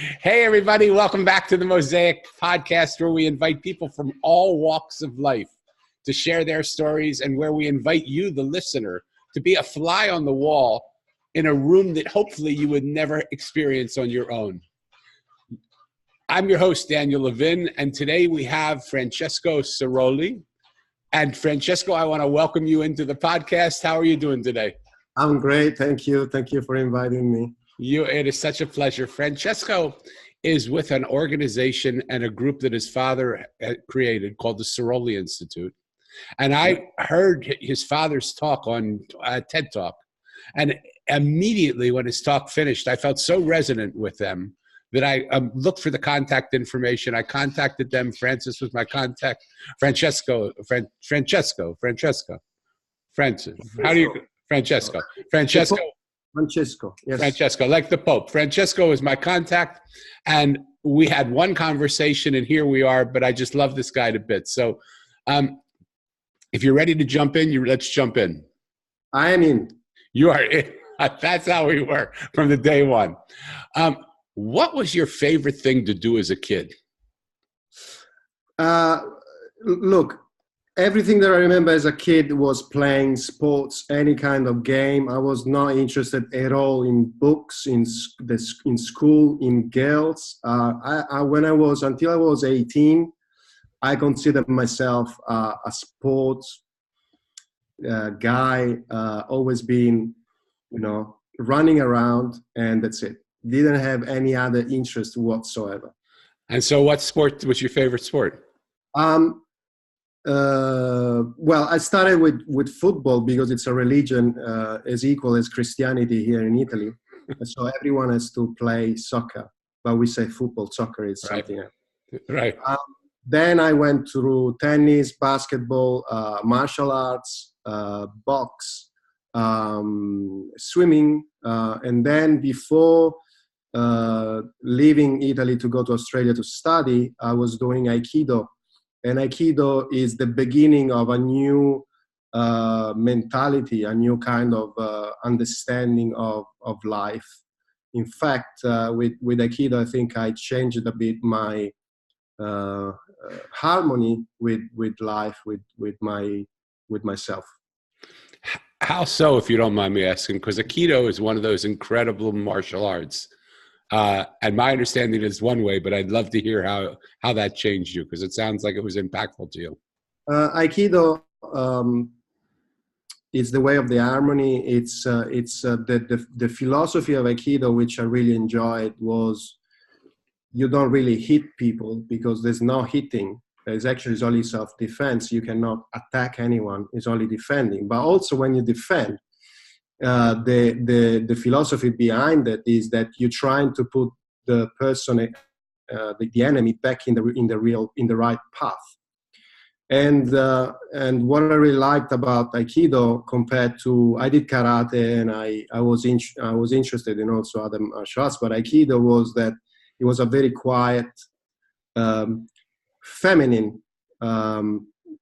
Hey, everybody. Welcome back to the Mosaic podcast, where we invite people from all walks of life to share their stories, and where we invite you, the listener, to be a fly on the wall in a room that hopefully you would never experience on your own. I'm your host, Daniel Levin, and today we have Francesco Sirolli. And Francesco, I want to welcome you into the podcast. How are you doing today? I'm great. Thank you. Thank you for inviting me. It is such a pleasure. Francesco is with an organization and a group that his father had created called the Sirolli Institute. And I heard his father's talk on TED Talk. And immediately when his talk finished, I felt so resonant with them that I looked for the contact information. I contacted them. Francis was my contact. Francesco. Francesco, yes. Francesco, like the Pope. Francesco is my contact, and we had one conversation, and here we are, but I just love this guy to bits. So if you're ready to jump in, let's jump in. I am in. You are in. That's how we were from the day one. What was your favorite thing to do as a kid? Look, everything that I remember as a kid was playing sports, any kind of game. I was not interested at all in books, in school, in girls. Until I was 18, I considered myself a sports guy, always been, running around, and that's it. Didn't have any other interest whatsoever. And so what sport was your favorite sport? Well, I started with football because it's a religion as equal as Christianity here in Italy. So everyone has to play soccer, but we say football. Soccer is something else. Right. Then I went through tennis, basketball, martial arts, box, swimming, and then before leaving Italy to go to Australia to study, I was doing Aikido. And Aikido is the beginning of a new mentality, a new kind of understanding of life. In fact, with Aikido, I think I changed a bit my harmony with life, with myself. How so, if you don't mind me asking? Because Aikido is one of those incredible martial arts. And my understanding is one way, but I'd love to hear how that changed you, because it sounds like it was impactful to you. Aikido is the way of the harmony. It's the philosophy of Aikido, which I really enjoyed, was you don't really hit people because there's no hitting. There's only self-defense. You cannot attack anyone. It's only defending. But also when you defend, the philosophy behind it is that you're trying to put the person, the enemy, back in the right path. And what I really liked about Aikido compared to, I did karate, and I was interested in also other martial arts, but Aikido was that it was a very quiet, feminine.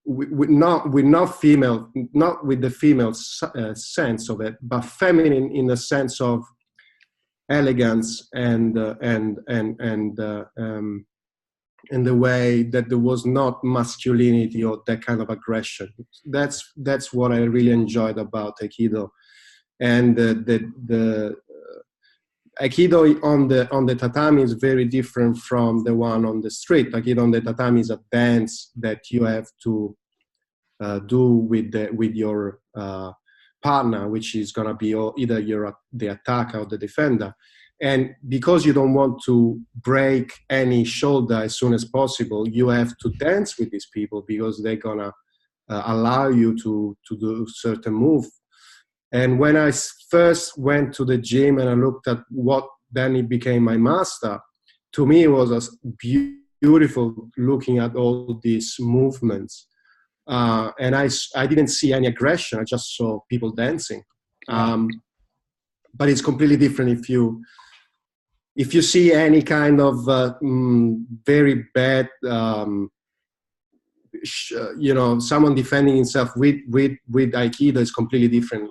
Not with the female sense of it, but feminine in the sense of elegance and the way that there was not masculinity or that kind of aggression. That's what I really enjoyed about Aikido, and the Aikido on the tatami is very different from the one on the street. Aikido on the tatami is a dance that you have to do with your partner, which is going to be either the attacker or the defender. And because you don't want to break any shoulder as soon as possible, you have to dance with these people because they're going to allow you to do certain move. And when I first went to the gym and I looked at what then it became my master, to me it was beautiful looking at all these movements. And I didn't see any aggression. I just saw people dancing. But it's completely different if you see any kind of very bad, someone defending himself with Aikido is completely different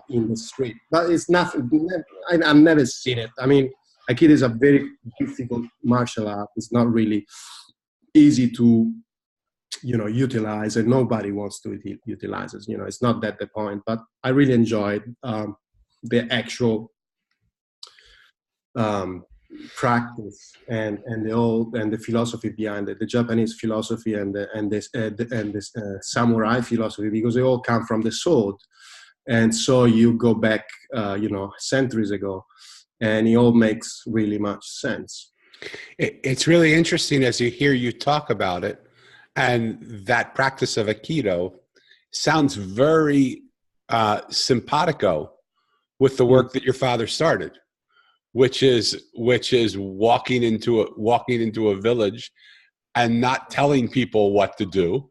in the street. But it's nothing. I've never seen it. I mean, Aikido is a very difficult martial art. It's not really easy to, utilize, and nobody wants to utilize it. It's not that the point. But I really enjoyed the actual practice and the philosophy behind it, the Japanese philosophy and this samurai philosophy, because they all come from the sword. And so you go back, centuries ago, and it all makes really much sense. It's really interesting as you hear you talk about it, and that practice of Aikido sounds very simpatico with the work that your father started, which is walking into a village and not telling people what to do,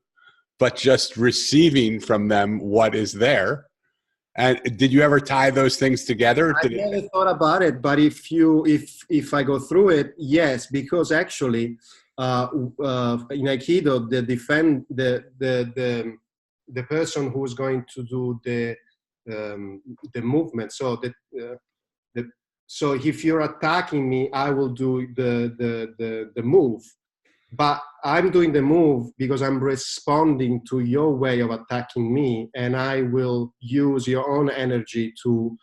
but just receiving from them what is there. And did you ever tie those things together? I never thought about it, but if I go through it, yes, because actually in Aikido, the person who's going to do the movement. So if you're attacking me, I will do the move. But I'm doing the move because I'm responding to your way of attacking me, and I will use your own energy to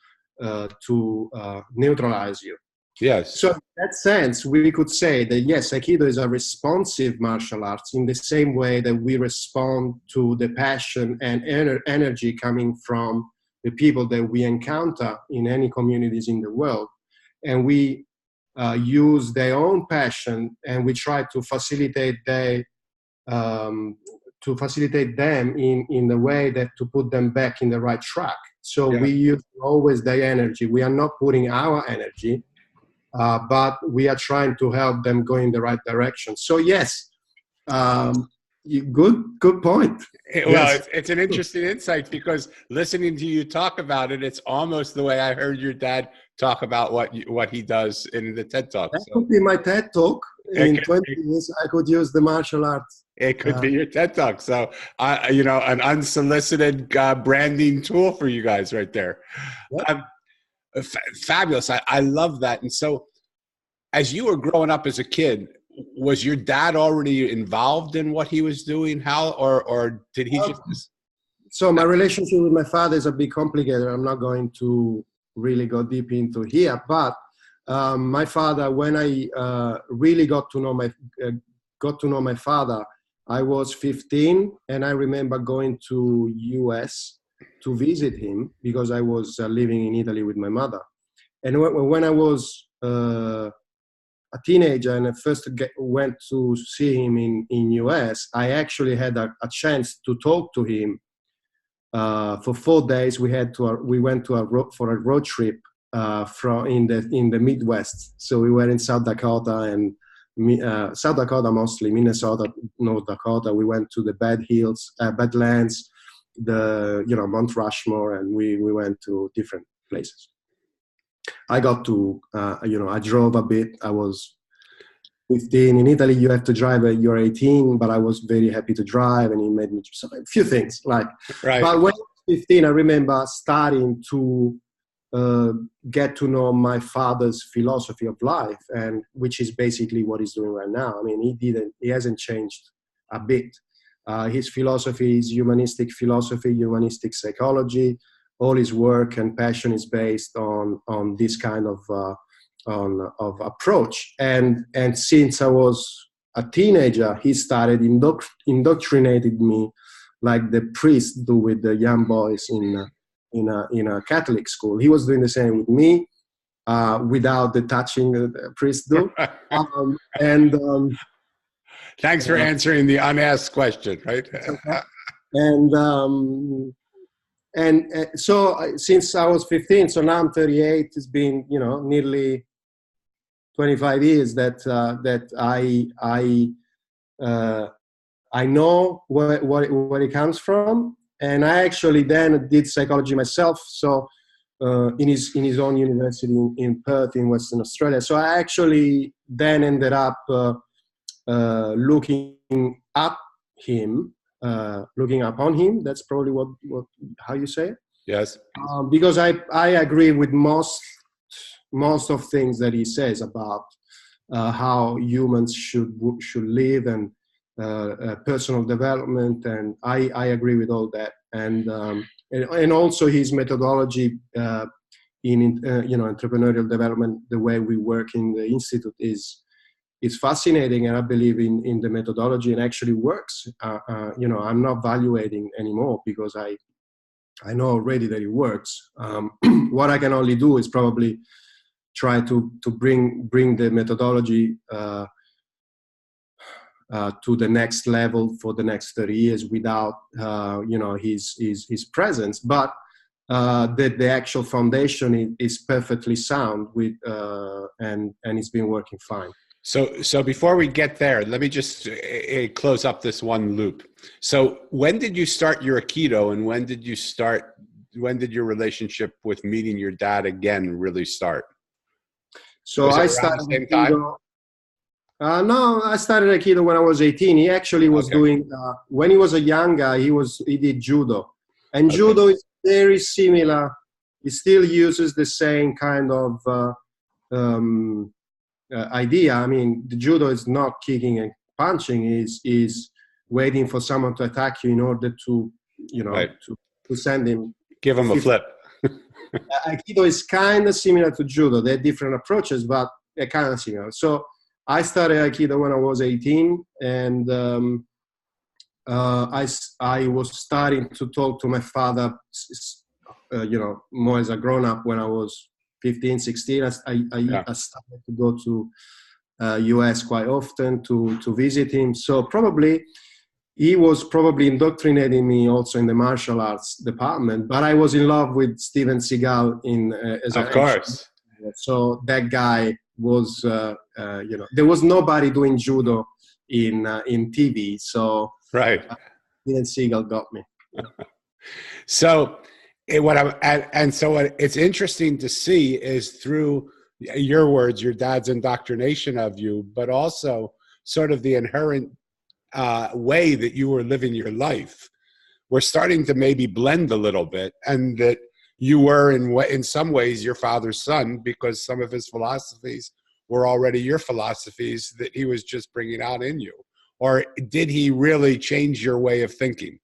neutralize you. Yes. So in that sense, we could say that yes, Aikido is a responsive martial arts in the same way that we respond to the passion and energy coming from the people that we encounter in any communities in the world, and we use their own passion, and we try to facilitate them in the way that to put them back in the right track. So we use always their energy. We are not putting our energy, but we are trying to help them go in the right direction. So yes, good point. Well, it's an interesting insight, because listening to you talk about it, it's almost the way I heard your dad talk about what he does in the TED Talk. That could be my TED Talk. In 20 years, I could use the martial arts. It could be your TED Talk. So, an unsolicited branding tool for you guys right there. Yep. Fabulous. I love that. And so, as you were growing up as a kid, was your dad already involved in what he was doing? How, or did he just? So my relationship with my father is a bit complicated. I'm not going to really go deep into here, but my father, when I really got to know my father, I was 15, and I remember going to US to visit him because I was living in Italy with my mother. And when I was a teenager and I first went to see him in US, I actually had a chance to talk to him. For 4 days, we went for a road trip in the Midwest. So we were in South Dakota and South Dakota mostly, Minnesota, North Dakota. We went to the Badlands, Mount Rushmore, and we went to different places. I got to, I drove a bit. I was 15. In Italy, you have to drive at you're 18, but I was very happy to drive, and he made me do a few things. Right. But when I was 15, I remember starting to get to know my father's philosophy of life, and which is basically what he's doing right now. I mean, he hasn't changed a bit. His philosophy is humanistic philosophy, humanistic psychology. All his work and passion is based on this kind of approach. And since I was a teenager, he started indoctrinating me like the priests do with the young boys in a Catholic school. He was doing the same with me, without the touching the priests do. Thanks for answering the unasked question, right? And so since I was 15, so now I'm 38, it's been, nearly 25 years that I know where it comes from. And I actually then did psychology myself. So in his own university in Perth in Western Australia. So I actually then ended up looking up looking upon him. That's probably how you say it. Yes. Because I agree with most most of things that he says about how humans should live, and personal development, and I agree with all that, and also his methodology in entrepreneurial development, the way we work in the institute is fascinating, and I believe in the methodology, and actually works. I'm not evaluating anymore because I know already that it works. What I can only do is probably try to bring the methodology to the next level for the next 30 years without his presence, but the actual foundation is perfectly sound with and it's been working fine. So before we get there, let me just close up this one loop. So when did you start your Aikido, and when did your relationship with meeting your dad again really start? So I started the same time? No, I started Aikido when I was 18. He actually was doing, when he was a young guy, he did judo. And judo is very similar. He still uses the same kind of idea. I mean, the judo is not kicking and punching, is waiting for someone to attack you in order to, to send him. Give him a flip. Aikido is kind of similar to judo. They're different approaches, but they're kind of similar. So I started Aikido when I was 18, and I was starting to talk to my father, more as a grown-up when I was 15, 16. I started to go to US quite often to visit him. So he was probably indoctrinating me also in the martial arts department, but I was in love with Steven Seagal as of course. So that guy was, there was nobody doing judo in TV. So right. Steven Seagal got me. So what it's interesting to see is through your words, your dad's indoctrination of you, but also sort of the inherent way that you were living your life. We're starting to maybe blend a little bit, and that you were in some ways your father's son, because some of his philosophies were already your philosophies that he was just bringing out in you. Or did he really change your way of thinking?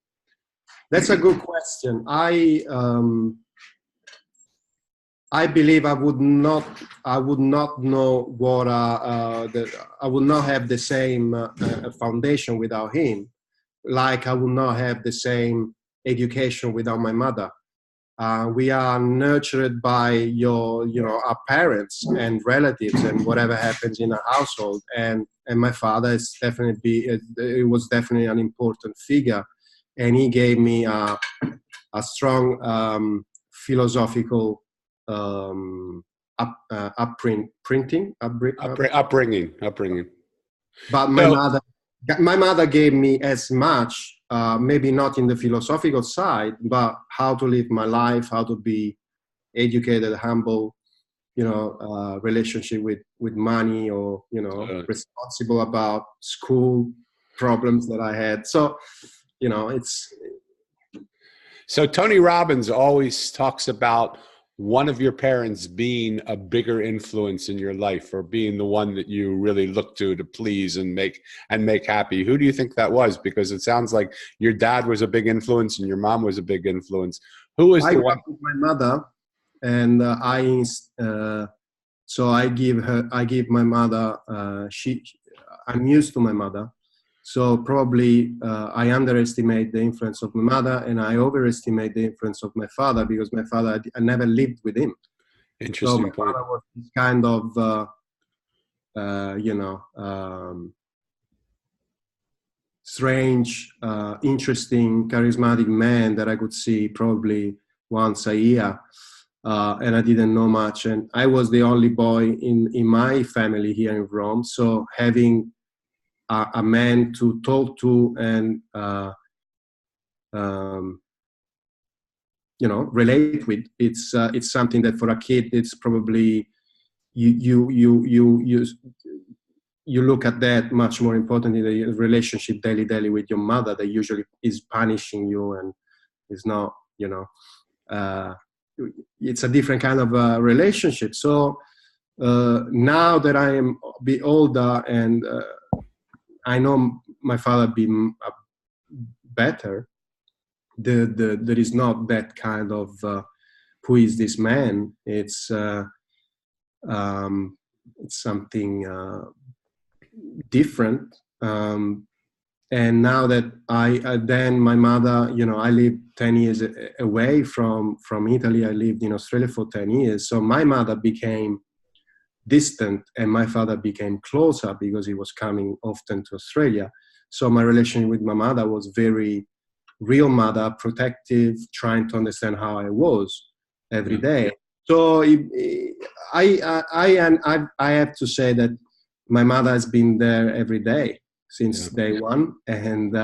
That's a good question. I believe I would not know what I would not have the same foundation without him, like I would not have the same education without my mother. We are nurtured by our parents and relatives and whatever happens in a household. And my father is it was definitely an important figure, and he gave me a strong philosophical upbringing. But my mother gave me as much. Maybe not in the philosophical side, but how to live my life, how to be educated, humble, relationship with money, or, responsible about school problems that I had. So, So Tony Robbins always talks about one of your parents being a bigger influence in your life, or being the one that you really look to please and make happy. Who do you think that was? Because it sounds like your dad was a big influence and your mom was a big influence. Who was the one? With my mother, and so I give my mother. I'm used to my mother, so probably I underestimate the influence of my mother, and I overestimate the influence of my father, because my father, I never lived with him. Interesting so my point. father was this kind of strange, interesting, charismatic man that I could see probably once a year, and I didn't know much, and I was the only boy in my family here in Rome, so having a man to talk to and relate with, it's something that for a kid it's probably you look at that much more important in the relationship daily with your mother, that usually is punishing you and is not, it's a different kind of relationship. So now that I am a bit older and I know my father being better, there is not that kind of who is this man. It's something different. And now that then my mother, I lived 10 years away from Italy. I lived in Australia for 10 years. So my mother became distant and my father became closer because he was coming often to Australia. So my relationship with my mother was very real mother, protective, trying to understand how I was every day. So I have to say that my mother has been there every day since day one. And,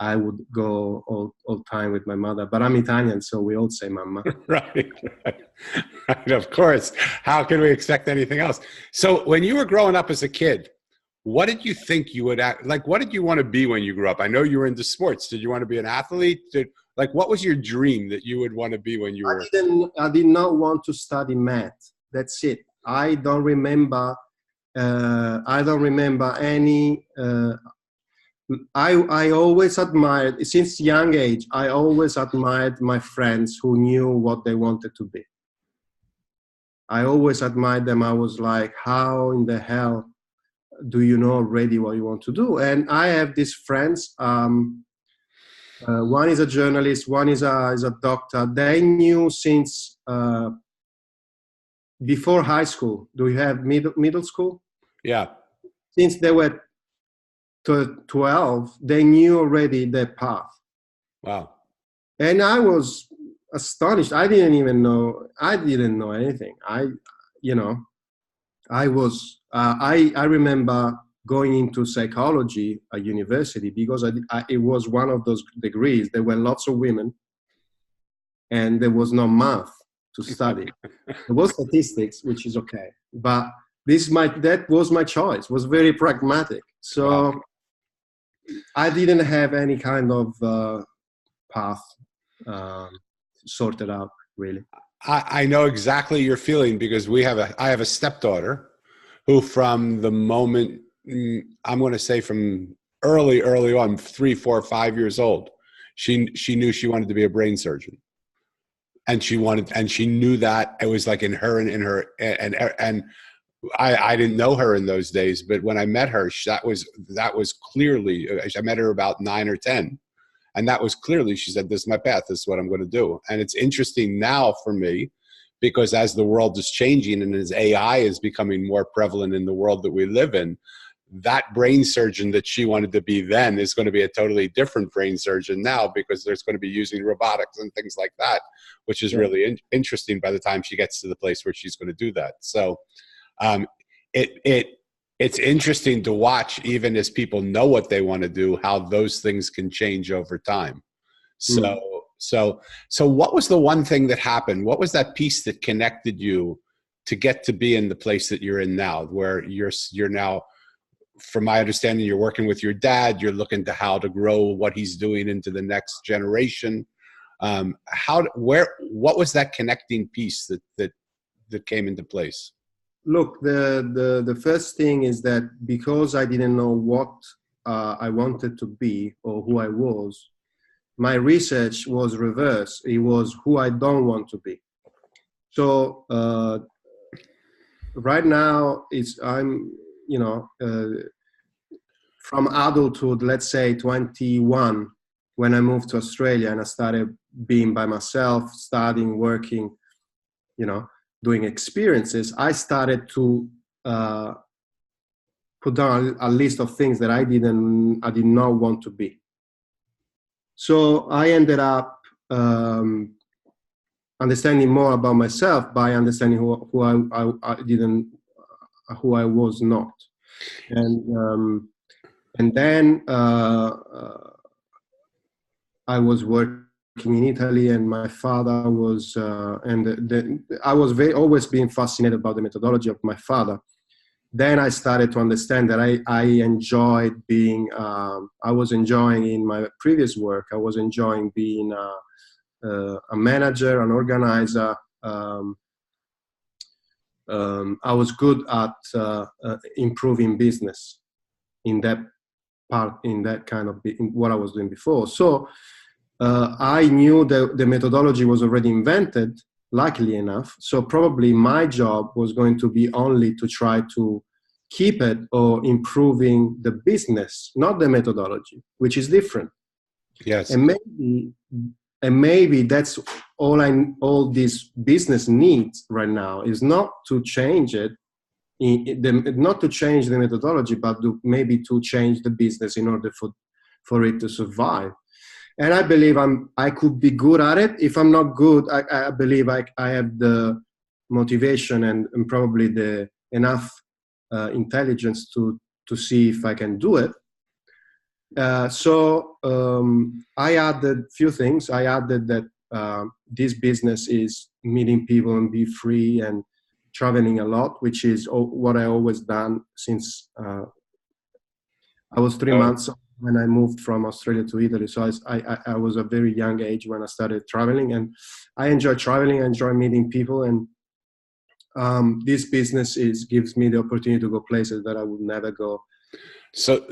I would go all time with my mother, but I'm Italian, so we all say mama. Right. Of course. How can we expect anything else? So when you were growing up as a kid, what did you think you would act like? What did you want to be when you grew up? I know you were into sports. Did you want to be an athlete? What was your dream that you would want to be when you were? I did not want to study math. That's it. I don't remember any. I always admired, since young age, I always admired my friends who knew what they wanted to be. I always admired them. I was like, how in the hell do you know already what you want to do? And I have these friends. One is a journalist, one is a doctor. They knew since before high school. Do you have middle school? Yeah. Since they were 12, they knew already their path. Wow. And I was astonished. I didn't know anything. I remember going into psychology at university because it was one of those degrees. There were lots of women and there was no math to study. There was statistics, which is okay. But that was my choice. It was very pragmatic. So wow. I didn't have any kind of path sorted out, really. I know exactly your feeling because I have a stepdaughter who from the moment, I'm going to say from early on, 3, 4, 5 years old, she knew she wanted to be a brain surgeon. And she knew that it was like in her and I didn't know her in those days, but when I met her, that was clearly, I met her about 9 or 10. And that was clearly, she said, this is my path. This is what I'm going to do. And it's interesting now for me because as the world is changing and as AI is becoming more prevalent in the world that we live in, that brain surgeon that she wanted to be then is going to be a totally different brain surgeon now because there's going to be using robotics and things like that, which is really interesting by the time she gets to the place where she's going to do that. So it's interesting to watch, even as people know what they want to do, how those things can change over time. So what was the one thing that happened? What was that piece that connected you to get to be in the place that you're in now, where you're now, from my understanding, you're working with your dad, you're looking to how to grow what he's doing into the next generation. What was that connecting piece that came into place? Look, the first thing is that because I didn't know what I wanted to be or who I was, my research was reversed. It was who I don't want to be. So right now, I'm from adulthood, let's say 21, when I moved to Australia and I started being by myself, studying, working, doing experiences, I started to put down a list of things that I did not want to be. So I ended up understanding more about myself by understanding who I was not, and then I was working in Italy, and my father was, I was always being fascinated about the methodology of my father. Then I started to understand that I enjoyed being, I was enjoying in my previous work, I was enjoying being a manager, an organizer, I was good at improving business in that part, in that kind of in what I was doing before. So I knew that the methodology was already invented, luckily enough. So probably my job was going to be only to try to keep it or improving the business, not the methodology, which is different. Yes. And maybe that's all this business needs right now, is not to change it, not to change the methodology, but maybe to change the business in order for it to survive. And I believe I could be good at it. If I'm not good, I believe I have the motivation and probably the enough intelligence to see if I can do it. So I added a few things. I added that this business is meeting people and be free and traveling a lot, which is what I always done since I was 3 months when I moved from Australia to Italy. So I was a very young age when I started traveling, and I enjoy traveling. I enjoy meeting people, and this business gives me the opportunity to go places that I would never go. So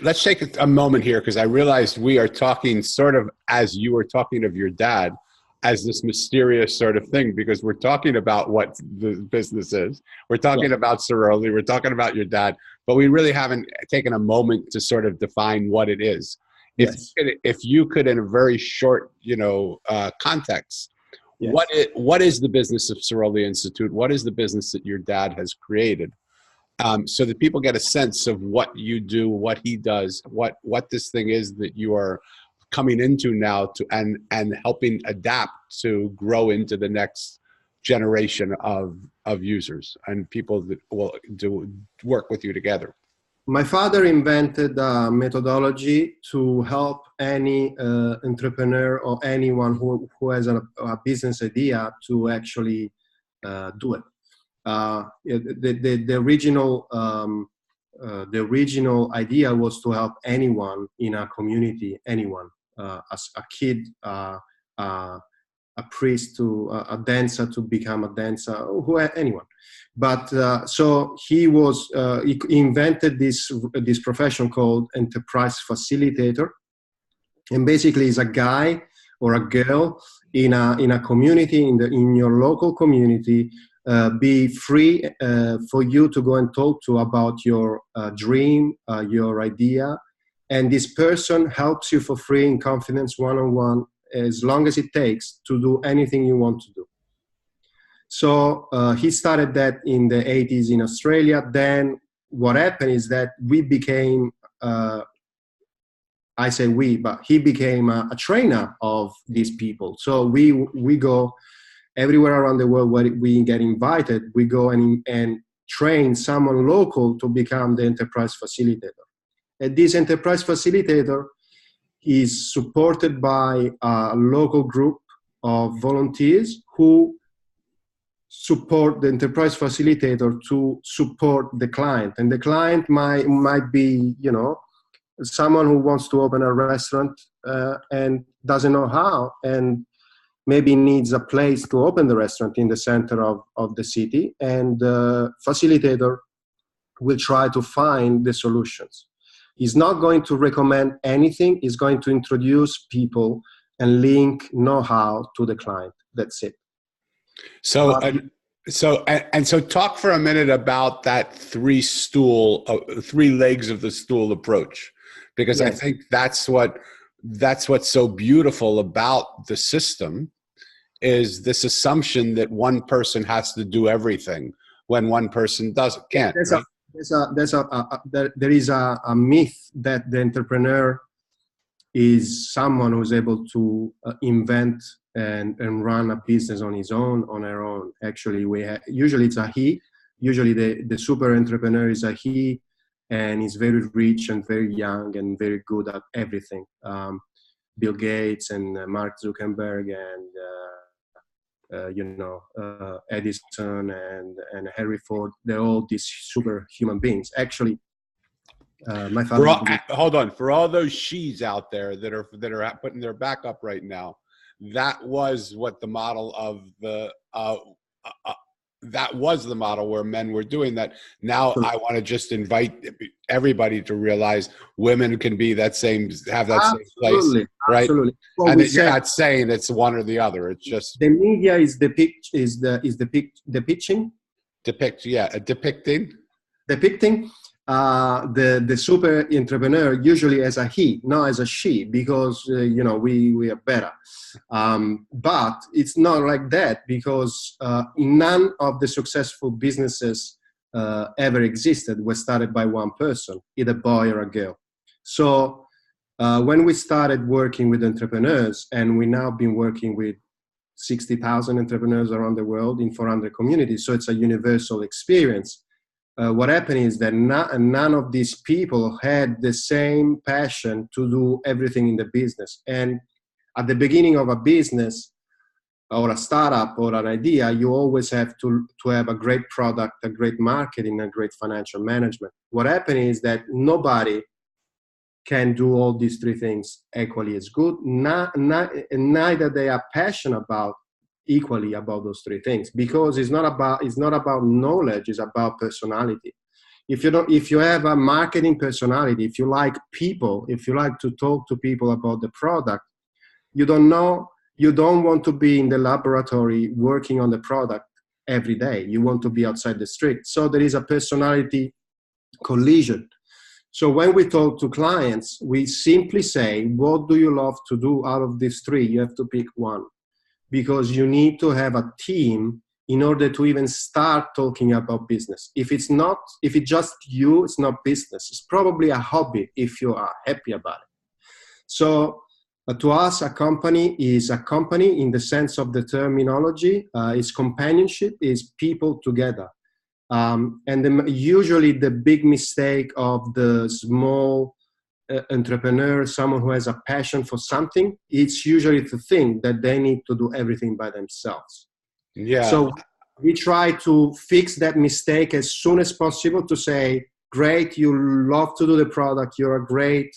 let's take a moment here, because I realized we are talking sort of as you were talking of your dad as this mysterious sort of thing, because we're talking about what the business is. We're talking about Sirolli. We're talking about your dad, but we really haven't taken a moment to sort of define what it is. Yes. If you could, in a very short, context, Yes. what is the business of Sirolli Institute? What is the business that your dad has created? So that people get a sense of what you do, what he does, what this thing is that you are coming into now and helping adapt to grow into the next generation of users and people that will work with you together. My father invented a methodology to help any entrepreneur or anyone who has a business idea to actually do it. The original idea was to help anyone in a community, anyone, as a kid, a priest to a dancer to become a dancer, anyone. But so he invented this profession called enterprise facilitator, and basically is a guy or a girl in a community, in your local community. Be free for you to go and talk to about your dream, your idea, and this person helps you for free in confidence, one-on-one, as long as it takes to do anything you want to do. So he started that in the 80s in Australia. Then what happened is that we became, I say we, but he became a trainer of these people. So we go everywhere around the world where we get invited. We go and train someone local to become the enterprise facilitator. And this enterprise facilitator is supported by a local group of volunteers who support the enterprise facilitator to support the client. And the client might be, someone who wants to open a restaurant and doesn't know how, and maybe needs a place to open the restaurant in the center of the city, and the facilitator will try to find the solutions. He's not going to recommend anything. He's going to introduce people and link know-how to the client. That's it. So talk for a minute about that three legs of the stool approach, because yes. I think that's what's so beautiful about the system, is this assumption that one person has to do everything when one person can't. There is a myth that the entrepreneur is someone who's able to invent and run a business on his own, on her own. Actually, usually it's a he. Usually the super entrepreneur is a he, and he's very rich and very young and very good at everything. Bill Gates and Mark Zuckerberg and Edison and Henry Ford, they're all these super human beings. Actually, my father. Hold on, for all those she's out there that are putting their back up right now, that was what the model of that was the model where men were doing that. Now I want to just invite everybody to realize women can be have that same place, right? Absolutely. What And we that you're said, not saying it's one or the other. It's just the media is the pitching, depicting. The super entrepreneur usually as a he, not as a she, because we are better. But it's not like that, because none of the successful businesses ever existed were started by one person, either boy or a girl. So when we started working with entrepreneurs, and we now been working with 60,000 entrepreneurs around the world in 400 communities, so it's a universal experience. What happened is that none of these people had the same passion to do everything in the business. And at the beginning of a business or a startup or an idea, you always have to have a great product, a great marketing, a great financial management. What happened is that nobody can do all these three things equally as good. Neither they are passionate equally about those three things, because it's not about knowledge, it's about personality. If you have a marketing personality, if you like people, if you like to talk to people about the product, you don't want to be in the laboratory working on the product every day. You want to be outside the street. So there is a personality collision. So when we talk to clients, we simply say, what do you love to do out of these three? You have to pick one, because you need to have a team in order to even start talking about business. If it's just you, it's not business. It's probably a hobby if you are happy about it. So to us, a company is a company in the sense of the terminology. It's companionship, is people together. And usually the big mistake of the small entrepreneur, someone who has a passion for something, it's usually to think that they need to do everything by themselves. Yeah. So we try to fix that mistake as soon as possible, to say, great, you love to do the product, you're a great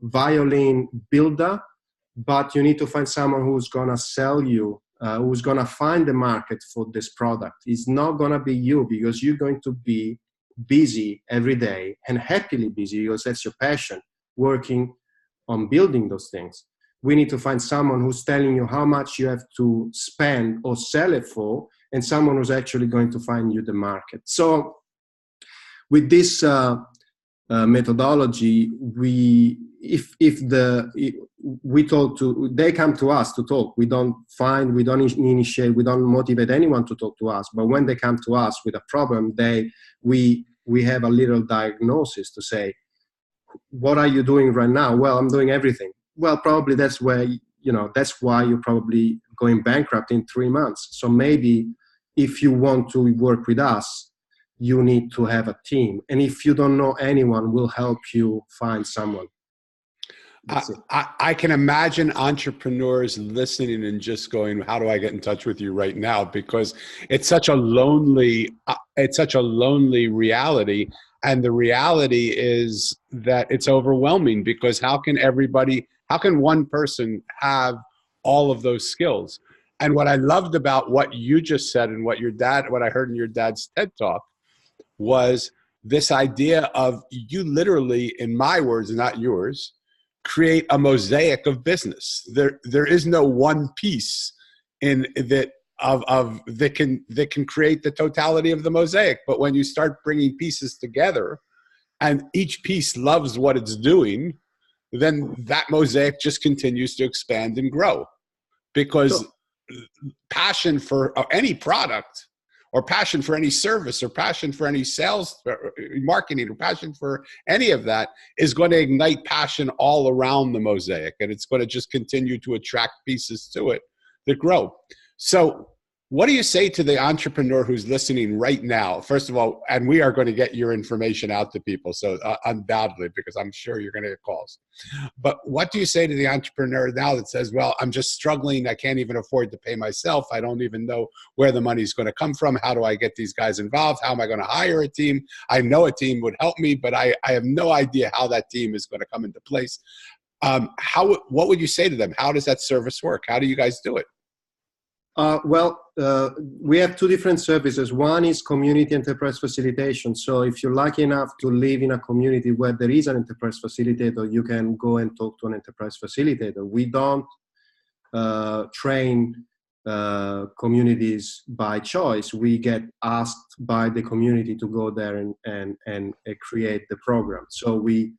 violin builder, but you need to find someone who's going to sell you, who's going to find the market for this product. It's not going to be you, because you're going to be busy every day, and happily busy, because that's your passion, working on building those things. We need to find someone who's telling you how much you have to spend or sell it for, and someone who's actually going to find you the market. So with this methodology, they come to us to talk. We don't initiate, we don't motivate anyone to talk to us. But when they come to us with a problem, we have a little diagnosis to say, what are you doing right now? Well, I'm doing everything. Well, probably that's why you're probably going bankrupt in 3 months. So maybe if you want to work with us, you need to have a team. And if you don't know anyone, we'll help you find someone. I can imagine entrepreneurs listening and just going, how do I get in touch with you right now? Because it's such a lonely reality. And the reality is that it's overwhelming, because how can one person have all of those skills? And what I loved about what you just said, and what I heard in your dad's TED Talk, was this idea of, you literally, in my words, not yours, create a mosaic of business. There is no one piece that can create the totality of the mosaic. But when you start bringing pieces together, and each piece loves what it's doing, then that mosaic just continues to expand and grow. Because passion for any product, or passion for any service, or passion for any sales, or marketing, or passion for any of that, is going to ignite passion all around the mosaic. And it's going to just continue to attract pieces to it that grow. So what do you say to the entrepreneur who's listening right now? First of all, and we are going to get your information out to people, so undoubtedly, because I'm sure you're going to get calls. But what do you say to the entrepreneur now that says, well, I'm just struggling, I can't even afford to pay myself, I don't even know where the money's going to come from, how do I get these guys involved, how am I going to hire a team? I know a team would help me, but I have no idea how that team is going to come into place. What would you say to them? How does that service work? How do you guys do it? We have two different services. One is community enterprise facilitation. So if you're lucky enough to live in a community where there is an enterprise facilitator, you can go and talk to an enterprise facilitator. We don't train communities by choice. We get asked by the community to go there and create the program. So we,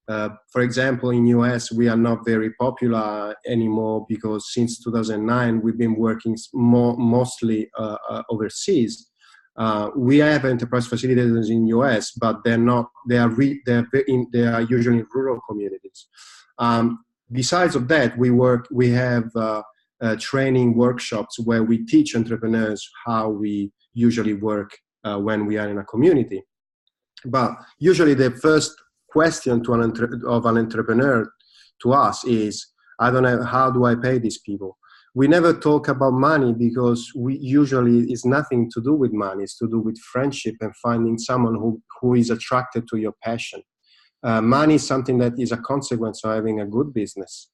for example, in US, we are not very popular anymore because since 2009, we've been working mostly overseas. We have enterprise facilitators in US, but they're not. They are usually in rural communities. Besides of that, we have training workshops where we teach entrepreneurs how we usually work when we are in a community. But usually the first question of an entrepreneur to us is, I don't know, how do I pay these people? We never talk about money because it's nothing to do with money. It's to do with friendship and finding someone who is attracted to your passion. Money is something that is a consequence of having a good business.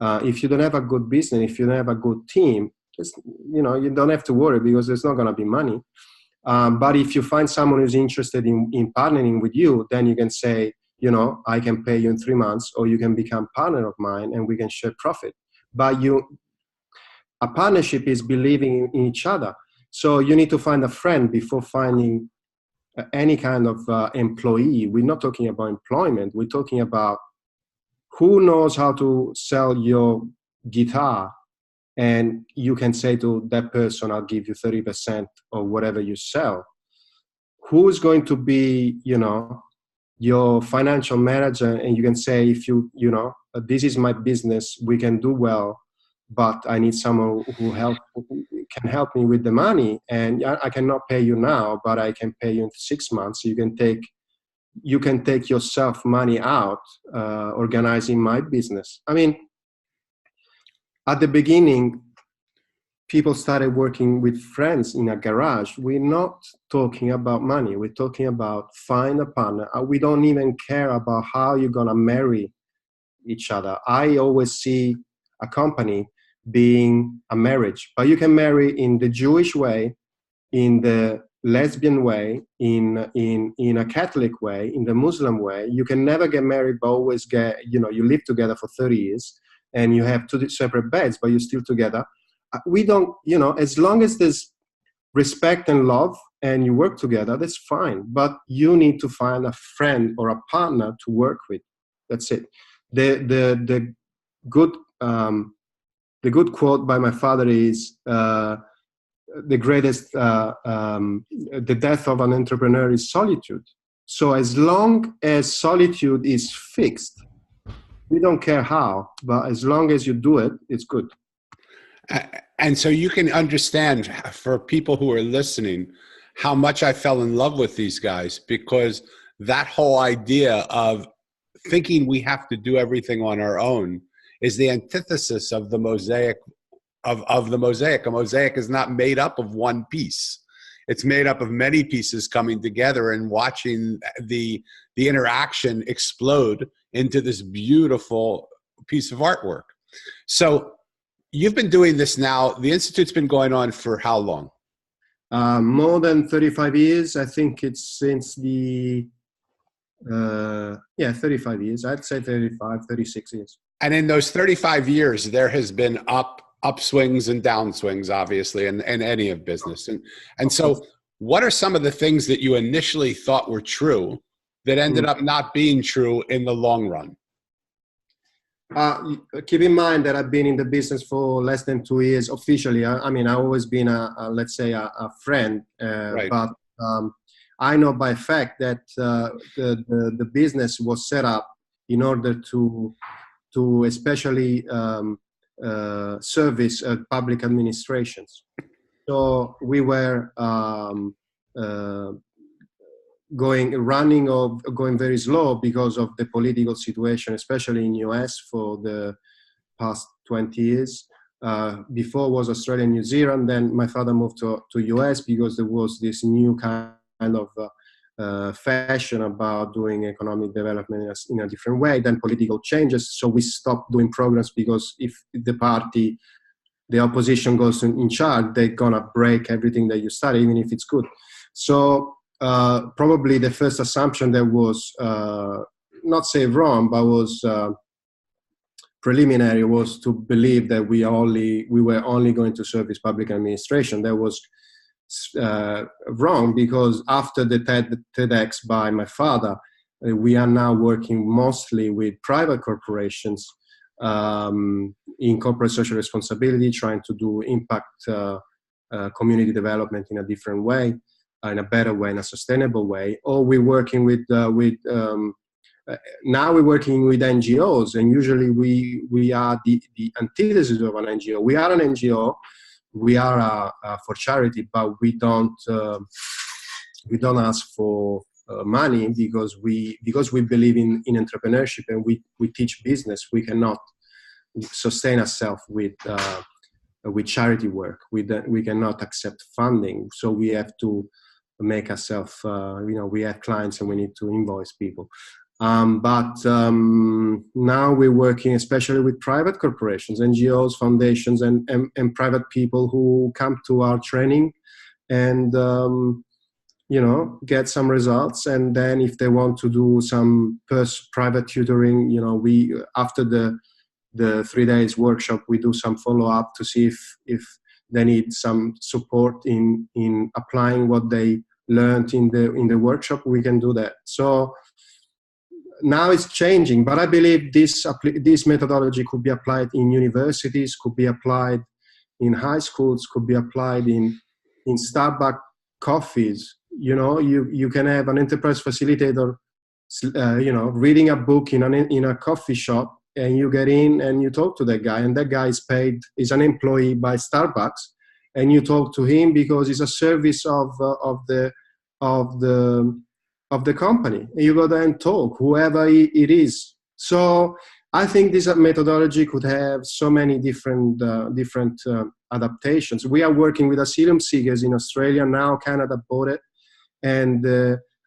If you don't have a good business, if you don't have a good team, you don't have to worry because there's not going to be money. But if you find someone who's interested in partnering with you, then you can say, I can pay you in 3 months, or you can become partner of mine and we can share profit. But a partnership is believing in each other. So you need to find a friend before finding any kind of employee. We're not talking about employment. We're talking about who knows how to sell your guitar, and you can say to that person, I'll give you 30% of whatever you sell. Who's going to be, your financial manager, and you can say, if this is my business, we can do well, but I need someone who can help me with the money, and I cannot pay you now, but I can pay you in 6 months. So you can take yourself money out, organizing my business. I mean, at the beginning, people started working with friends in a garage. We're not talking about money. We're talking about find a partner. We don't even care about how you're going to marry each other. I always see a company being a marriage, but you can marry in the Jewish way, in the lesbian way, in a Catholic way, in the Muslim way. You can never get married, but always you live together for 30 years and you have 2 separate beds, but you're still together. We don't, as long as there's respect and love and you work together, that's fine. But you need to find a friend or a partner to work with. That's it. The good quote by my father is, the death of an entrepreneur is solitude. So as long as solitude is fixed, we don't care how, but as long as you do it, it's good. And so you can understand, for people who are listening, how much I fell in love with these guys, because that whole idea of thinking we have to do everything on our own is the antithesis of the mosaic. Of the mosaic. A mosaic is not made up of one piece. It's made up of many pieces coming together and watching the interaction explode into this beautiful piece of artwork. So you've been doing this now. The Institute's been going on for how long? More than 35 years. I think it's since 35 years. I'd say 35, 36 years. And in those 35 years, there has been upswings and downswings, obviously, in any of business. And so what are some of the things that you initially thought were true that ended up not being true in the long run? Keep in mind that I've been in the business for less than 2 years officially. I've always been let's say a friend, right. But I know by fact that the business was set up in order to especially service public administrations. So we were going very slow because of the political situation, especially in US for the past 20 years. Before was Australia and New Zealand. Then my father moved to US because there was this new kind of fashion about doing economic development in a different way. Then political changes. So we stopped doing programs because if the the opposition goes in charge, they're gonna break everything that you study, even if it's good. So probably the first assumption that was not say wrong, but was preliminary, was to believe that we were only going to service public administration. That was wrong, because after the TEDx by my father, we are now working mostly with private corporations in corporate social responsibility, trying to do impact community development in a different way, in a better way, in a sustainable way. Or we're working with now we're working with NGOs, and usually we are the antithesis of an NGO. We are an NGO, we are for charity, but we don't ask for money, because we believe in entrepreneurship, and we teach business. We cannot sustain ourselves with charity work. We cannot accept funding, so we have to make ourselves. We have clients and we need to invoice people. But now we're working especially with private corporations, NGOs, foundations, and private people who come to our training and get some results. And then if they want to do some private tutoring, we after the 3 days workshop, we do some follow-up to see if they need some support in applying what they learned in the workshop. We can do that. So now it's changing, but I believe this methodology could be applied in universities, could be applied in high schools, could be applied in Starbucks coffees. You can have an enterprise facilitator, reading a book in a coffee shop, and you get in and you talk to that guy, and that guy is an employee by Starbucks, and you talk to him because it's a service of the company. You go there and talk, whoever it is. So I think this methodology could have so many different adaptations. We are working with asylum seekers in Australia now. Canada bought it, and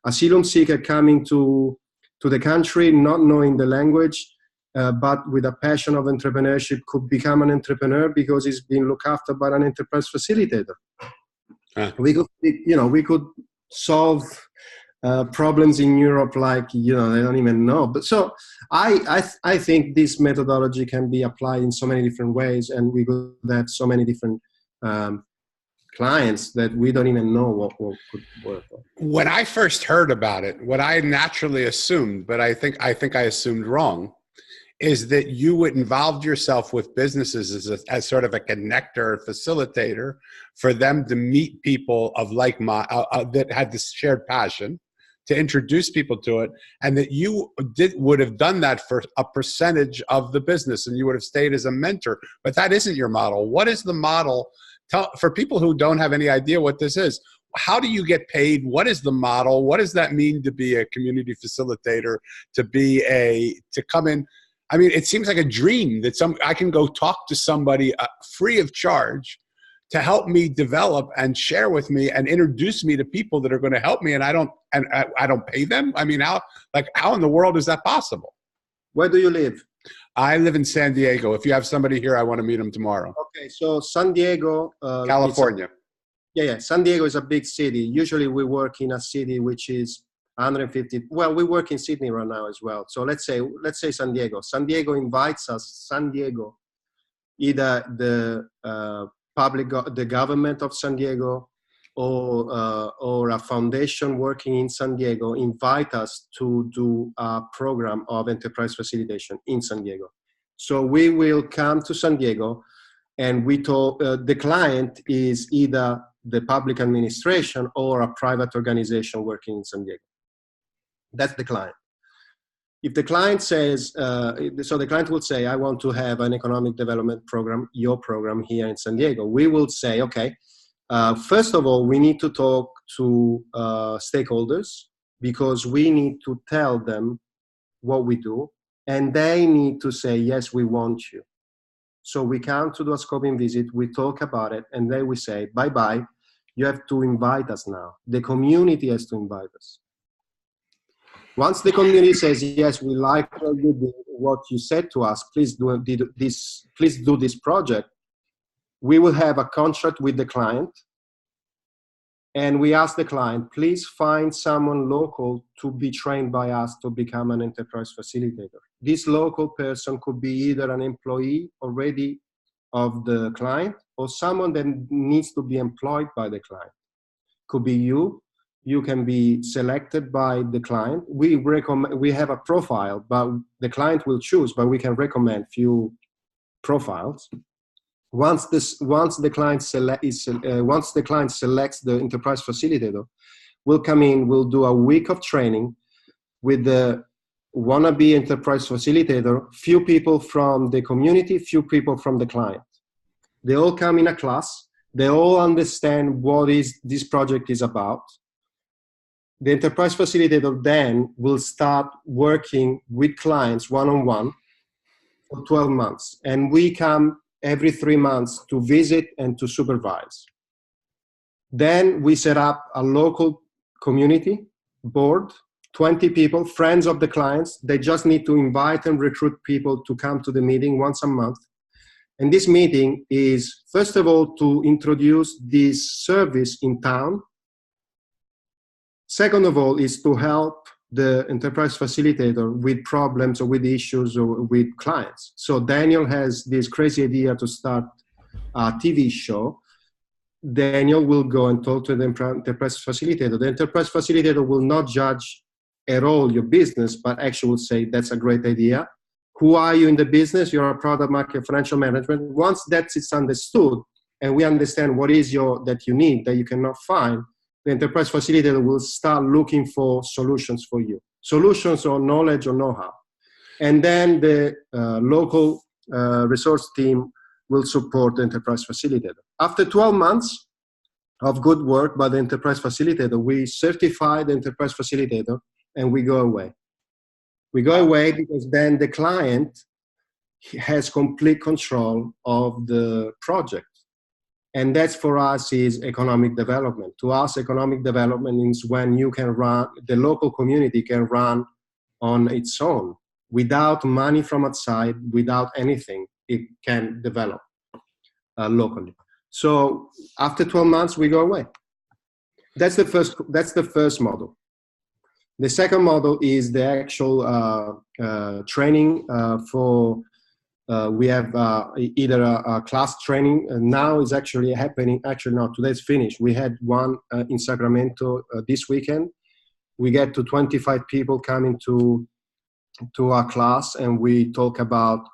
asylum seeker coming to the country, not knowing the language, but with a passion of entrepreneurship, could become an entrepreneur because he's being looked after by an enterprise facilitator. We could solve problems in Europe like they don't even know. But so I think this methodology can be applied in so many different ways, and we could have so many different clients that we don't even know what could work. When I first heard about it, what I naturally assumed, but I think I assumed wrong, is that you would involve yourself with businesses as sort of a connector, facilitator, for them to meet people of that had this shared passion, to introduce people to it, and that you would have done that for a percentage of the business, and you would have stayed as a mentor. But that isn't your model. What is the model? For people who don't have any idea what this is, how do you get paid? What is the model? What does that mean to be a community facilitator, to come in? I mean, it seems like a dream that I can go talk to somebody free of charge to help me develop and share with me and introduce me to people that are going to help me, and I don't pay them. I mean, how in the world is that possible? Where do you live? I live in San Diego. If you have somebody here, I want to meet them tomorrow. Okay, so San Diego, California. San Diego is a big city. Usually we work in a city which is 150. Well, we work in Sydney right now as well. So let's say San Diego. San Diego invites us. San Diego, either the the government of San Diego, or a foundation working in San Diego, invite us to do a program of enterprise facilitation in San Diego. So we will come to San Diego, and we talk. The client is either the public administration or a private organization working in San Diego. That's the client. If the client says, so the client will say, I want to have an economic development program, your program here in San Diego. We will say, okay, first of all, we need to talk to stakeholders, because we need to tell them what we do, and they need to say, yes, we want you. So we come to do a scoping visit, we talk about it, and then we say, bye-bye, you have to invite us now. The community has to invite us. Once the community says, yes, we like what you said to us, please do this project, we will have a contract with the client, and we ask the client, please find someone local to be trained by us to become an enterprise facilitator. This local person could be either an employee already of the client or someone that needs to be employed by the client. Could be you. You can be selected by the client. We have a profile, but the client will choose, but we can recommend few profiles. Once the client selects the enterprise facilitator, we'll come in, we'll do a week of training with the wannabe enterprise facilitator, few people from the community, few people from the client. They all come in a class, they all understand what this project is about. The enterprise facilitator then will start working with clients one-on-one for 12 months. And we come every 3 months to visit and to supervise. Then we set up a local community board, 20 people, friends of the clients. They just need to invite and recruit people to come to the meeting once a month. And this meeting is, first of all, to introduce this service in town. Second of all, is to help the enterprise facilitator with problems or with issues or with clients. So Daniel has this crazy idea to start a TV show. Daniel will go and talk to the enterprise facilitator. The enterprise facilitator will not judge at all your business, but actually will say, that's a great idea. Who are you in the business? You're a product market, financial management. Once that is understood and we understand what is that you need, that you cannot find, the enterprise facilitator will start looking for solutions for you. Solutions or knowledge or know-how. And then the local resource team will support the enterprise facilitator. After 12 months of good work by the enterprise facilitator, we certify the enterprise facilitator and we go away. We go away because then the client has complete control of the project. And that's for us is economic development. To us, economic development means when you can run, the local community can run on its own without money from outside, without anything, it can develop locally. So after 12 months, we go away. That's the first model. The second model is the actual training for, we have either a class training, now is actually happening, actually no, today's finished. We had one in Sacramento this weekend. We get to 25 people coming to our class and we talk about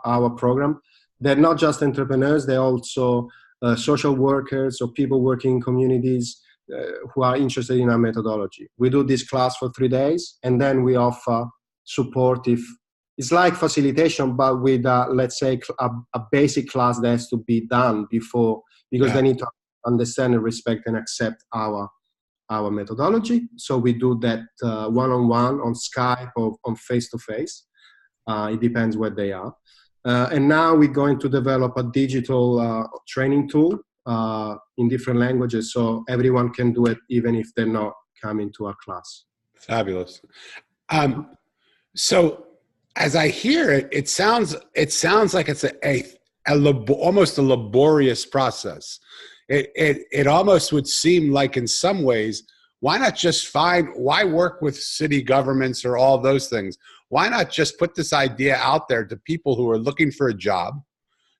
our program. They're not just entrepreneurs, they're also social workers or people working in communities who are interested in our methodology. We do this class for 3 days and then we offer support if it's like facilitation, but with, let's say, a basic class that has to be done before, because they need to understand and respect and accept our methodology. So we do that one-on-one, on Skype or on face-to-face. It depends where they are. And now we're going to develop a digital training tool in different languages, so everyone can do it even if they're not coming to our class. Fabulous. So as I hear it, it sounds like it's almost a laborious process. It almost would seem like in some ways, why work with city governments or all those things? Why not just put this idea out there to people who are looking for a job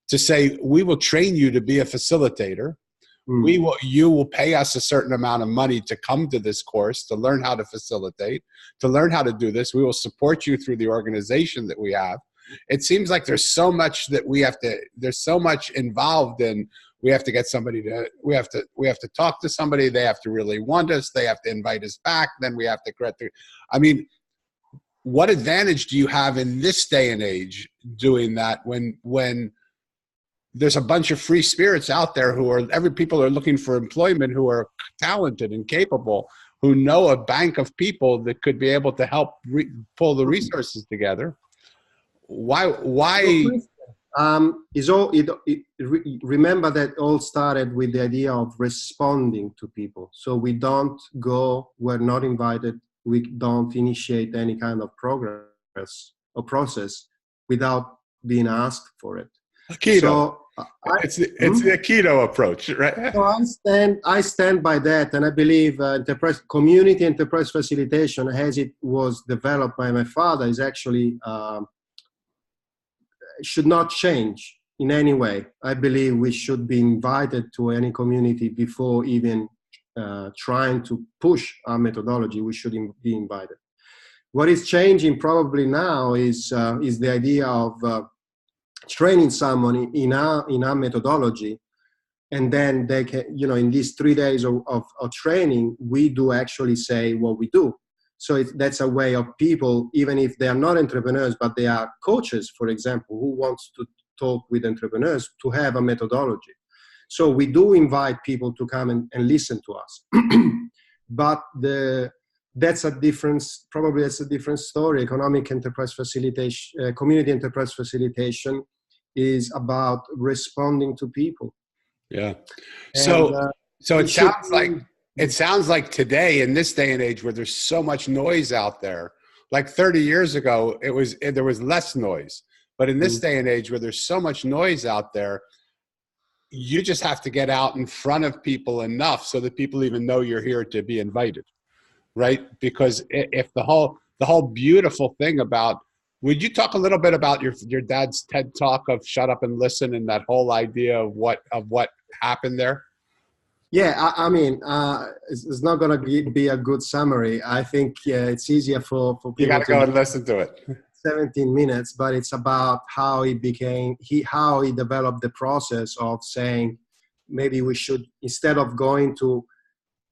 to say, we will train you to be a facilitator. You will pay us a certain amount of money to come to this course, to learn how to facilitate, to learn how to do this. We will support you through the organization that we have. It seems like there's so much that there's so much involved in. We have to get somebody we have to talk to somebody. They have to really want us. They have to invite us back. Then we have to correct it. I mean, what advantage do you have in this day and age doing that when there's a bunch of free spirits out there people are looking for employment, who are talented and capable, who know a bank of people that could be able to help pull the resources together? Why? Remember that all started with the idea of responding to people. So we don't go, we're not invited, we don't initiate any kind of progress or process without being asked for it. Aikido. So It's the Aikido approach, right? so I stand by that, and I believe community enterprise facilitation, as it was developed by my father, is actually should not change in any way. I believe we should be invited to any community before even trying to push our methodology. We should be invited. What is changing probably now is the idea of training someone in our methodology, and then they can, in these 3 days of training, we do actually say what we do. So that's a way of people, even if they are not entrepreneurs, but they are coaches, for example, who wants to talk with entrepreneurs, to have a methodology. So we do invite people to come and listen to us. But that's a different story. Economic enterprise facilitation, community enterprise facilitation is about responding to people. Yeah. And, So it sounds like today, in this day and age where there's so much noise out there, like 30 years ago, there was less noise. But in this day and age where there's so much noise out there, you just have to get out in front of people enough so that people even know you're here to be invited, right? Because if the whole beautiful thing about, would you talk a little bit about your dad's TED Talk of shut up and listen, and that whole idea of what happened there? Yeah, I mean, it's not going to be a good summary. I think it's easier for people. You got to go and listen to it. 17 minutes, but it's about how he developed the process of saying, maybe we should, instead of going to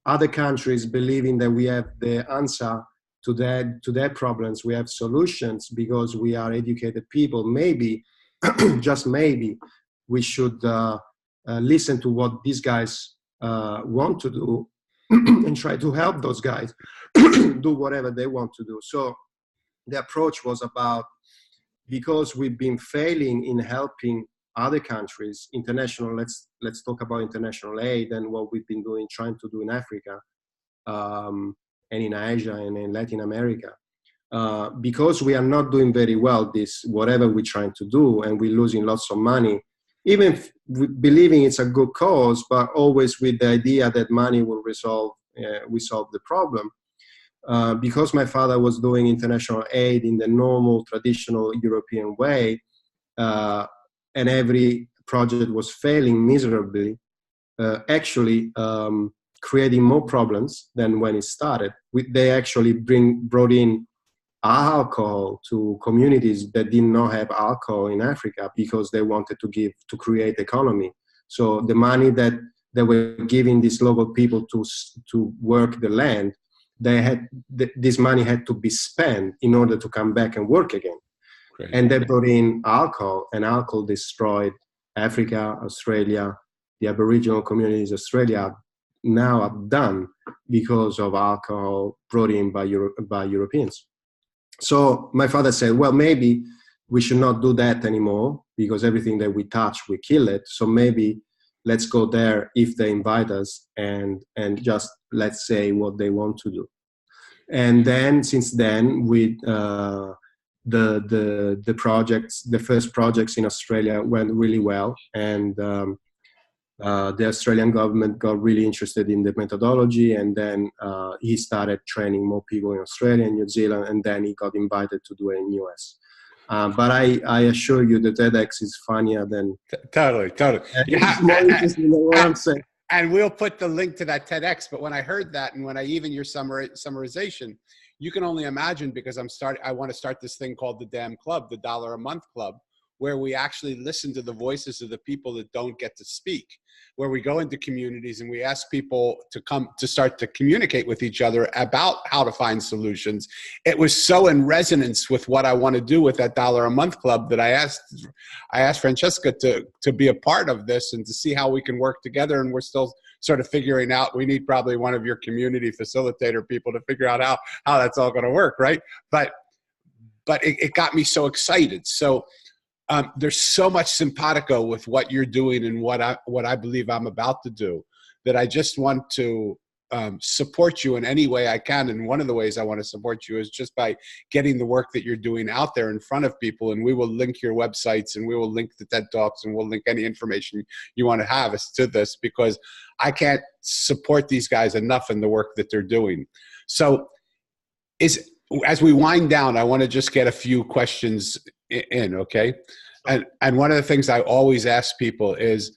other countries believing that we have the answer to their problems, we have solutions because we are educated people. Maybe, just maybe, we should listen to what these guys want to do and try to help those guys do whatever they want to do. So the approach was about, because we've been failing in helping other countries, international, let's talk about international aid and what we've been trying to do in Africa, and in Asia and in Latin America. Because we are not doing very well whatever we're trying to do, and we're losing lots of money, even believing it's a good cause, but always with the idea that money will solve the problem. Because my father was doing international aid in the normal, traditional European way, and every project was failing miserably, actually creating more problems than when it started. They actually brought in alcohol to communities that did not have alcohol in Africa because they wanted to create economy. So the money that they were giving these local people to work the land, this money had to be spent in order to come back and work again. Great. And they brought in alcohol, and alcohol destroyed Africa, Australia. The Aboriginal communities in Australia now are done because of alcohol brought in by Europeans. So my father said, well, maybe we should not do that anymore because everything that we touch, we kill it. So maybe let's go there if they invite us and just let's say what they want to do. And then since then, with the first projects in Australia went really well, and the Australian government got really interested in the methodology, and then he started training more people in Australia and New Zealand, and then he got invited to do it in US. But I assure you that TEDx is funnier than... Totally. It's more interesting than what I'm saying. And we'll put the link to that TEDx, but when I heard that, and when your summarization, you can only imagine, because I want to start this thing called the Damn Club, the $1 a month club, where we actually listen to the voices of the people that don't get to speak, where we go into communities and we ask people to start to communicate with each other about how to find solutions. It was so in resonance with what I want to do with that $1 a month club that I asked Francesca to be a part of this and to see how we can work together. And we're still sort of figuring out, we need probably one of your community facilitator people to figure out how that's all going to work, right? But it got me so excited. So there's so much simpatico with what you're doing and what I believe I'm about to do, that I just want to support you in any way I can. And one of the ways I want to support you is just by getting the work that you're doing out there in front of people. And we will link your websites, and we will link the TED Talks, and we'll link any information you want to have as to this, because I can't support these guys enough in the work that they're doing. So as we wind down, I want to just get a few questions in, okay? And one of the things I always ask people is,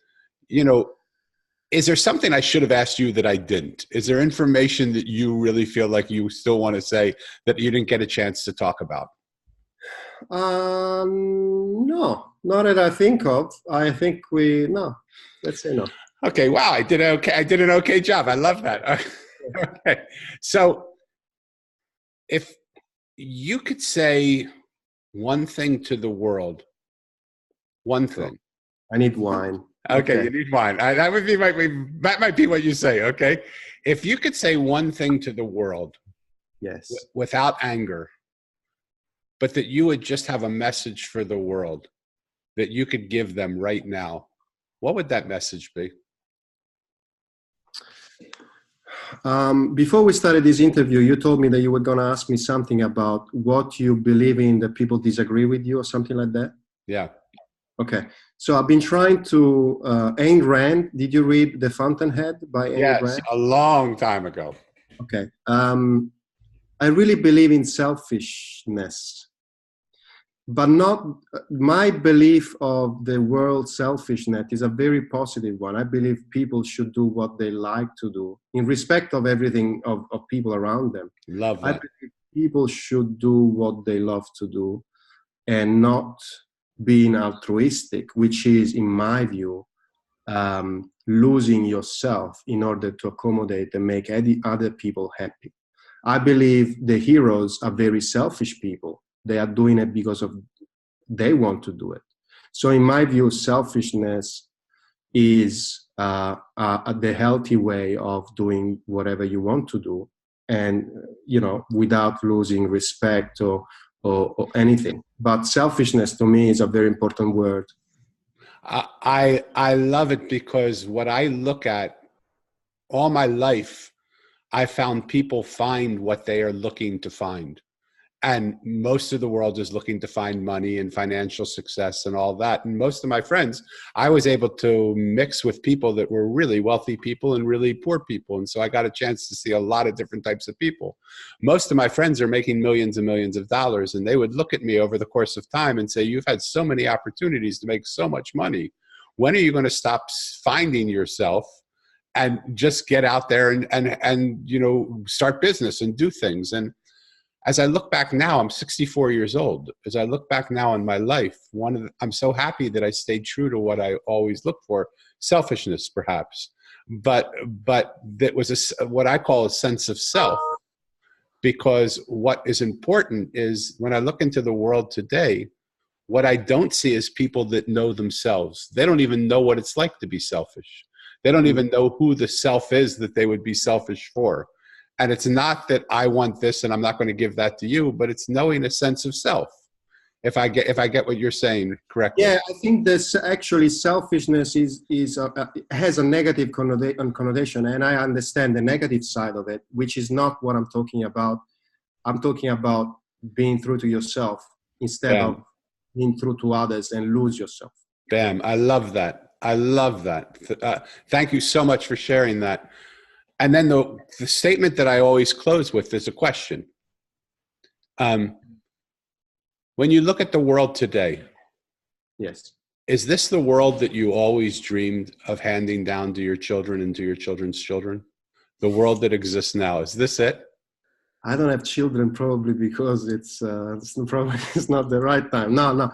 is there something I should have asked you that I didn't? Is there information that you really feel like you still want to say that you didn't get a chance to talk about? No, not that I think of. I think no. Let's say no. Okay, wow, I did an okay job. I love that. Okay, so if you could say one thing to the world, one thing. I need wine. Okay, you need wine. That might be what you say. Okay, if you could say one thing to the world, yes, without anger, but that you would just have a message for the world that you could give them right now, what would that message be? Before we started this interview, you told me that you were going to ask me something about what you believe in that people disagree with you or something like that. Yeah. Okay. So I've been trying to, Ayn Rand. Did you read The Fountainhead by Ayn Rand? Yes, a long time ago. Okay. I really believe in selfishness, but not my belief of the world selfishness is a very positive one. I believe people should do what they like to do in respect of everything of people around them. Love that. I believe people should do what they love to do and not being altruistic, which is, in my view, losing yourself in order to accommodate and make other people happy. I believe the heroes are very selfish people. They are doing it because they want to do it. So in my view, selfishness is the healthy way of doing whatever you want to do, and without losing respect or anything. But selfishness to me is a very important word. I love it, because what I look at all my life, I found people find what they are looking to find. And most of the world is looking to find money and financial success and all that. And most of my friends, I was able to mix with people that were really wealthy people and really poor people. And so I got a chance to see a lot of different types of people. Most of my friends are making millions and millions of dollars. And they would look at me over the course of time and say, you've had so many opportunities to make so much money. When are you going to stop finding yourself and just get out there and start business and do things? And as I look back now, I'm 64 years old. As I look back now in my life, I'm so happy that I stayed true to what I always look for, selfishness perhaps, but that was what I call a sense of self, because what is important is when I look into the world today, what I don't see is people that know themselves. They don't even know what it's like to be selfish. They don't even know who the self is that they would be selfish for. And it's not that I want this and I'm not going to give that to you, but it's knowing a sense of self. If I get what you're saying correctly. Yeah, I think this actually selfishness has a negative connotation, and I understand the negative side of it, which is not what I'm talking about. I'm talking about being true to yourself instead of being true to others and lose yourself. Bam! I love that. I love that. Thank you so much for sharing that. And then the statement that I always close with is a question. When you look at the world today, yes, is this the world that you always dreamed of handing down to your children and to your children's children? The world that exists now, is this it? I don't have children, probably because it's not the right time. No.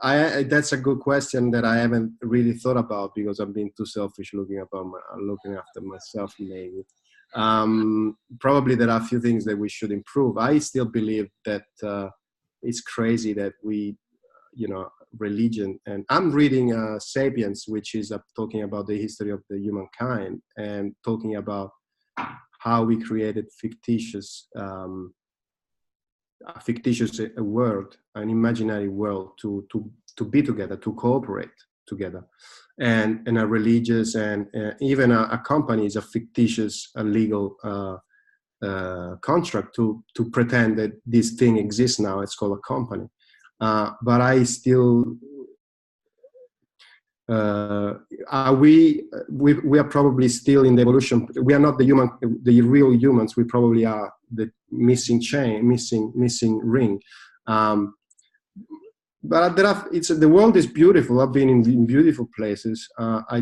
That's a good question that I haven't really thought about, because I'm being too selfish looking after myself, maybe. Probably there are a few things that we should improve. I still believe that it's crazy that we, religion, and I'm reading Sapiens, which is talking about the history of the humankind and talking about how we created a fictitious world, an imaginary world to be together, to cooperate. together, and a religious and even a company is a fictitious legal contract to pretend that this thing exists now. It's called a company. But I still we are probably still in the evolution. We are not the real humans. We probably are the missing chain, missing ring. But the world is beautiful. I've been in beautiful places. I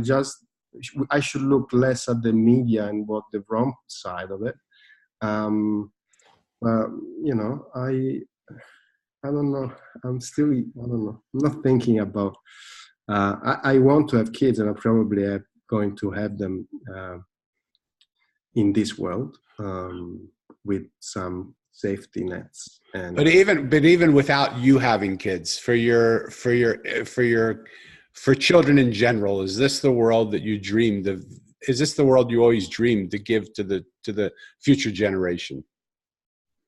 should look less at the media and what the wrong side of it. You know, I don't know. I don't know. I'm not thinking about. I want to have kids, and I'm probably going to have them in this world with some safety nets. But even without you having kids, for children in general, is this the world that you dreamed of? Is this the world you always dreamed to give to the future generation,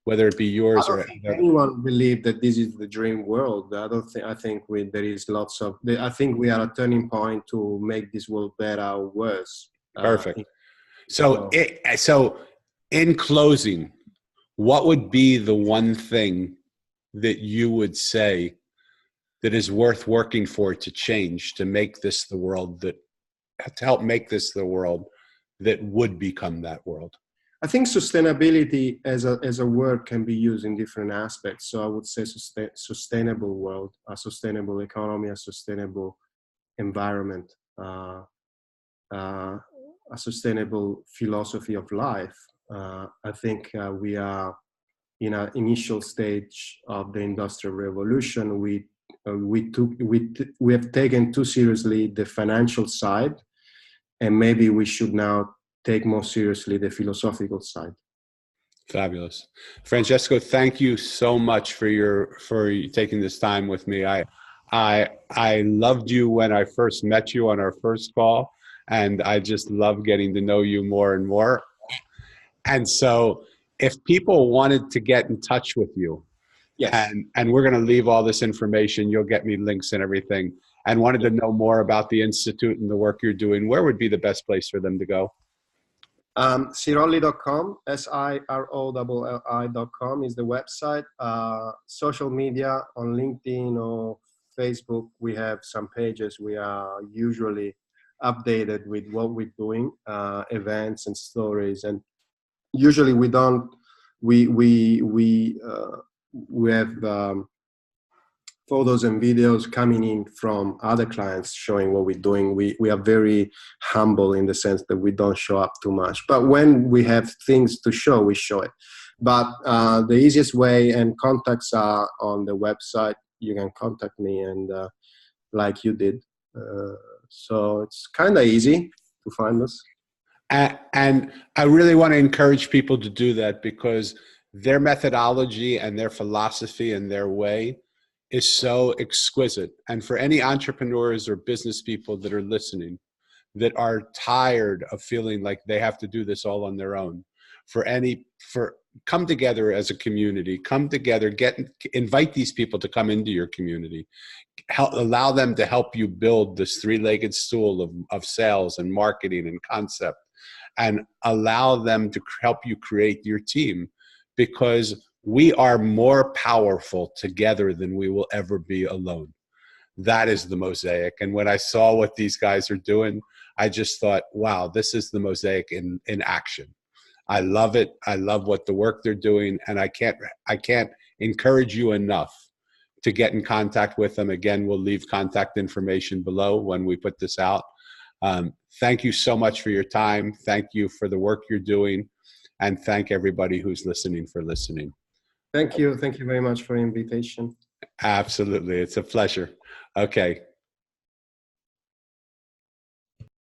whether it be yours or anyone believe that this is the dream world? I don't think. I think there is lots of. I think we are at a turning point to make this world better or worse. Perfect. So in closing, what would be the one thing that you would say that is worth working for to change, to make this the world to help make this the world that would become that world? I think sustainability as a word can be used in different aspects. So I would say sustainable world, a sustainable economy, a sustainable environment, a sustainable philosophy of life. I think we are in an initial stage of the Industrial Revolution. We have taken too seriously the financial side, and maybe we should now take more seriously the philosophical side. Fabulous. Francesco, thank you so much for taking this time with me. I loved you when I first met you on our first call, and I just love getting to know you more and more. And so if people wanted to get in touch with you, yes, and we're going to leave all this information, you'll get me links and everything, and wanted to know more about the Institute and the work you're doing, where would be the best place for them to go? Sirolli.com, SIROLLI.com is the website. Social media on LinkedIn or Facebook, we have some pages. We are usually updated with what we're doing, events and stories. And usually we have photos and videos coming in from other clients showing what we're doing. We are very humble in the sense that we don't show up too much. But when we have things to show, we show it. But the easiest way, and contacts are on the website. You can contact me, and like you did. So it's kind of easy to find us. And I really want to encourage people to do that, because their methodology and their philosophy and their way is so exquisite. And for any entrepreneurs or business people that are listening that are tired of feeling like they have to do this all on their own, come together as a community, come together, invite these people to come into your community, allow them to help you build this three-legged stool of sales and marketing and concept, and allow them to help you create your team, because we are more powerful together than we will ever be alone. That is the Mosaic. And when I saw what these guys are doing, I just thought, wow, this is the Mosaic in action. I love it. I love what the work they're doing. And I can't encourage you enough to get in contact with them. Again, we'll leave contact information below when we put this out. Thank you so much for your time. Thank you for the work you're doing. And thank everybody who's listening for listening. Thank you. Thank you very much for the invitation. Absolutely. It's a pleasure. Okay.